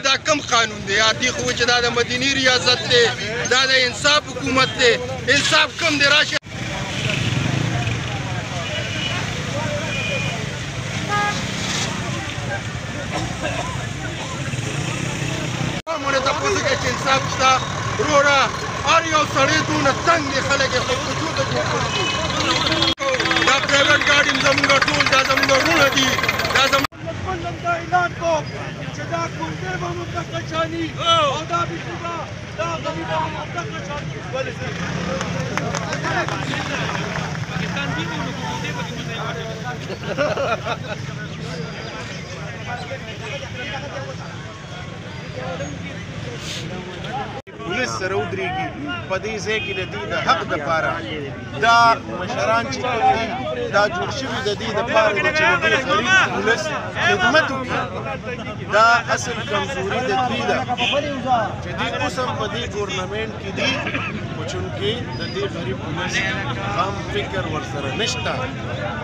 دا کم قانون دی دی خو چې دا د مدینی ریاست دی دا د انصاف حکومت دی انصاف کم دی راشه مونږ ته پوښتنه کوي چې انصاف شته وروره هر یو سړی دونه تنګ دی خلک یې خپل وجود ته جوړ کړي دا پرایویټ ګاډي زموږ ټول دا زموږ وروڼه دي دا زموږ دا اعلان کوم چې دا کوم دی به موږ ته قچاني او دا بېشوبه دا غریبان موږ ته قچاني ولې پاکستان دی نو کوم دی به موږ پولیس سره ودرېږي په دې ځای کې د دې د حق دپاره دا مشران چې کوم دي دا جوړ شوي د دې دپاره دی چې د دې غریب پولیس خدمت وکړي دا اصل کمزوري د دوی ده چې دوی اوس هم په دې ګورنمنټ کې دي خو چونکې د دې غریب پولیس هم فکر ورسره نشته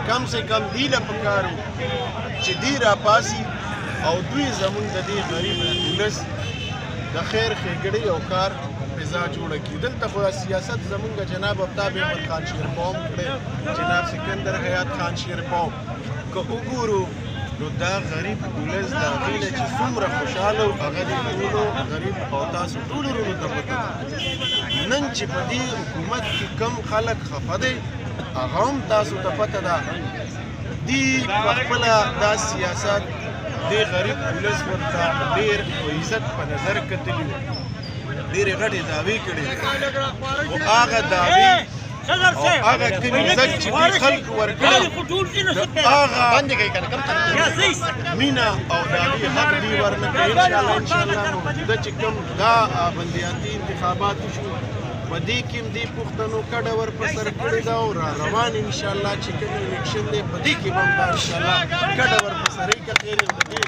کم سے کم دوی له پکار و چې دوی راپاسي او دوی زموږ د دې غریب پولیس د خیر ښېګړې او کار فضا جوړه کړي دلته خو سیاست زمونږ جناب آفتاب احمد خان شیرپا هم کړی جناب سکندر حیات خان شیرپا که وګورو نو دا غریب پولیس د هغې نه چې څومره خوشحاله و هغه د ټولو غریب او تاسو ټولو وروڼو ته پته ده نن چې په دې حکومت کې کم خلک خفه دی هغه هم تاسو ته پته ده دوی په خپله دا سیاست دې غریب پولیس ورته ډېر په عزت په نظر کتلي وو ډېرې غټې دعوې کړې خو هغه دعوې او هغه کوم عزت چې دوی خلکو ورکړی د هغه مینه او د هغې حق دوی ورنه کړي انشاءالله موجوده چې کوم دا بندیاتي انتخابات شو په دې کې هم دې پوښتنو کډه ورپسر کړې ده او را روان انشاءالله چې کوم الیکشن دی په دې کې به هم دا انشاءالله کډه ورپسرۍ که خیر د دې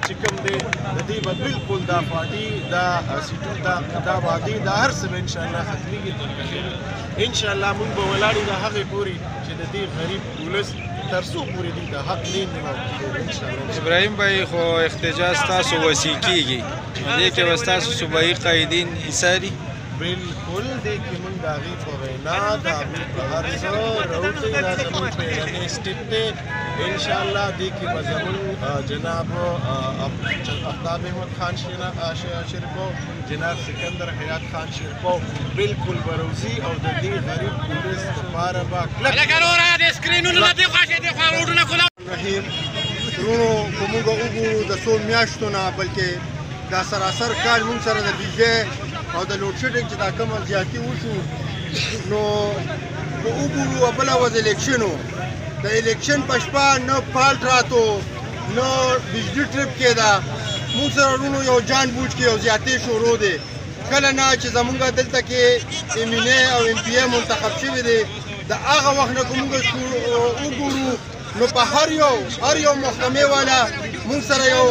چې کوم دی د دې به بلکل دا پارټي دا سیټونه دا وعدې دا هر څه به انشاءالله ختمېږي که خیر انشاءالله موږ به ولاړ یو د هغې پورې چې د دې غریب پولیس تر څو پورې دوی د حق نه انشاءالله ابراهیم بھائی خو احتجاج تاسو وسیع کېږي دې کې به ستاسو صوبایي قایدین ایساري بالکل دی کې موږ د هغې په وینا د هغې په هر څه راوځي دا زموږ بیړنی سټیپ دی انشاءالله دې کې به زموږ جناب آفتاب احمد خان شیرپا جناب سکندر حیات خان شیرپا بالکل به راوځي او د دې غریب پولیس دپاره به رحیم ترونو که موږ وګورو د څو میاشتو نه بلکې دا سراسر کال موږ سره د بیجې او د لوډ شیډینګ چې دا کومه زیاتي وشو نو که وګورو بله ورځ الیکشن و د الیکشن په شپه نه فالټ راتو نه بجلي ټرپ کېده موږ سره وروڼو یو جان بوجھ کې یو زیاتې شروع دی کله نه چې زمونږ دلته کې ایم این اے او ایم پی اے منتخب شوي دی د هغه وخت نه که موږ وګورو نو په هر یو محکمې والا موږ سره یو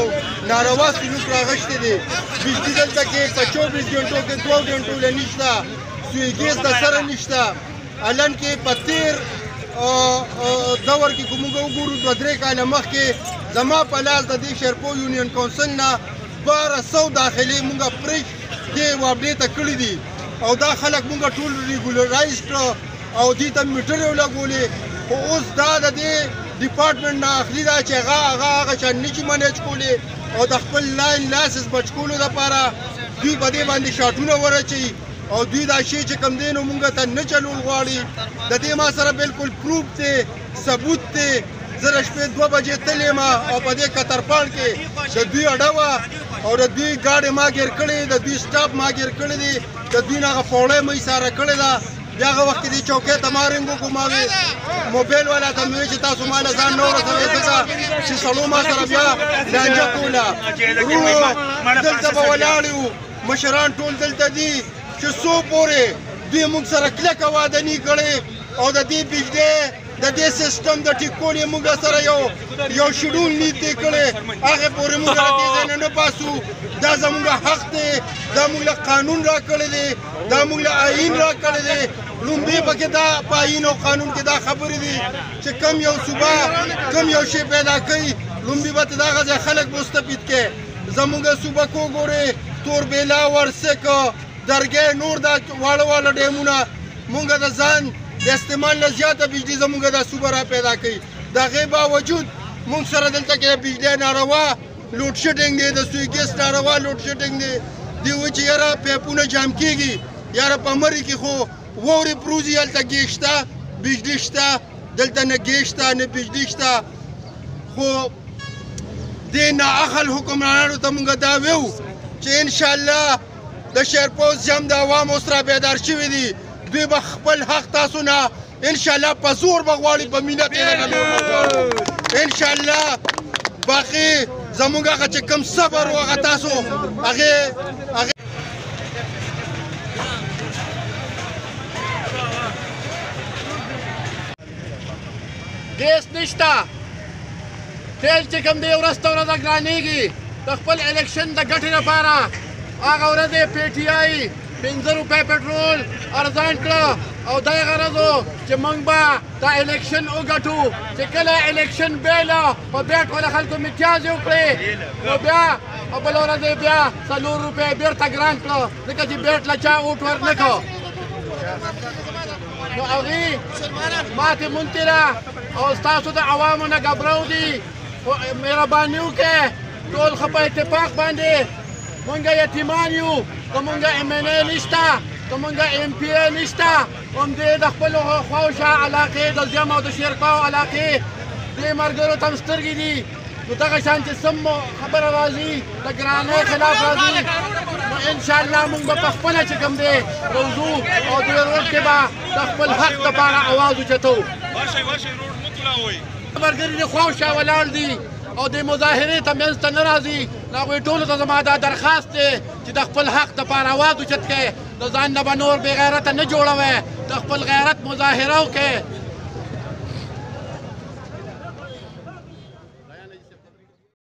ناروا سلوک راغشتی دی بجلي دلته کې په 24 ګنټو کې 2 ګنټو له نشته سوی ګیس د سره نشته الان کې په تیر دور کې که موږ وګورو 2-3 کاله مخکې زما په لاس د دې شیرپو یونین کونسل نه 1200 داخلي موږ پریش دې وابلې ته کړي دي او دا خلک موږ ټول ریګولرایز کړه او دې ته میټرې ولګولې خو اوس دا د دې ډپارټمنټ نه اخلي دا چې هغه شان نشي منیج کولی او د خپل لاین لاسز بچ کولو دپاره دوی په دې باندې شاټونه ورچوي او دوی دا شی چې کوم دی نو مونږ ته نه چلول غواړي د دې ما سره بالکل پروف دی ثبوت دی زه د شپې 2 بجې تللی یم او په دې کترپاڼ کې د دوی اډه وه او د دوی ګاډې ما ګیر کړې د دوی سټاف ما ګیر کړی دی د دوی نه هغه فوړۍ مې ایساره کړې ده بیا هغه وخت کې دې چوکۍ ته ما رنګ وکړو ما وې موبایل والا ته مې وویل چې تاسو ما له ځان نه ورسوئ ځکه چې سړو ما سره بیا لانجه کوله وروڼو دلته به ولاړ یو مشران ټول دلته دي چې څو پورې دوی موږ سره کلکه واده نی کړې او د دې بجلی د دې سیستم د ټیک کول یې موږ سره یو شیډول نږدې کړی هغې پورې موږ له دې ځای نه نه باسو دا زموږ حق دی دا موږ له قانون راکړی دی دا موږ له آیین راکړی دی لومبې پکې دا په آیین او قانون کې دا خبرې دي چې کم یو صوبه کم یو شی پیدا کوي لومبې به ته دغه ځای خلک مستفید کړي زموږ صوبه کو ګورې توربېلا ورسک درګۍ نور دا واړه واړه ډیمونه مونږ د ځان د استعمال نه زیاته بجلي زموږ دا صوبه را پیدا کوي د هغې باوجود مونږ سره دلته کې د بجلۍ ناروا لوډ شیډینګ دی د سوی ګیس ناروا لوډ شیډینګ دی دوی وایي چې یاره پیپونه جام کېږي یاره په مرې کې خو واورې پروزي هلته ګیس شته بجلي شته دلته نه ګیس شته نه بجلي شته خو دې ناعقل حکمرانانو ته مونږ دا ویو چې انشاءالله د شیرپوز جم د عوامو سره بیدار شوي دي دوی به خپل حق تاسو نه انشاءالله په زور به غواړي په مینت یې نه غواړو انشاءالله باقي زموږ هغه چې کوم صبر و هغه تاسو هغې ګیس نشته تیل چې کوم دی ورځ ته ورځ ګرانېږي د خپل الیکشن د ګټې لپاره هغه ورځ یې پی ټي آی 15 روپۍ پټرول ارزان کړه او دا یې غرض و چې موږ به دا الیکشن وګټو چې کله الیکشن بیله په بیټ والا خلکو امتیاز یې وکړې نو بیا او بله ورځ یې بیا 4 روپۍ بېرته ګران کړه ځکه چې بیټ له چا اوټ ورنه کړه نو هغې ماتې مونتې ده او ستاسو د عوامو نه ګبرو دي مهرباني وکړئ ټول ښه په اتفاق باندې مونږ یتیمان یو که مونږ ایم این ای نشته که مونږ ایم پی ای نشته همدې د خپلو خواوشا علاقې د زیم او د شیرپاو علاقې دې ملګرو ته هم سترګې دي نو دغه شان چې سم خبره راځي د ګرانۍ خلاف راځي نو انشاءالله مونږ به په خپله چې کوم دی روزو او دې روډ کې به د خپل حق دپاره اواز اوچتو ملګري دې خواوشا ولاړ دي او د مظاهرې ته منځ ته نه راځي نو هغوی ټولو ته زما دا درخواست دی چې د خپل حق دپاره اواز اوچت کړئ د ځان نه به نور بې غیرته نه جوړوئ د خپل غیرت مظاهره وکړئ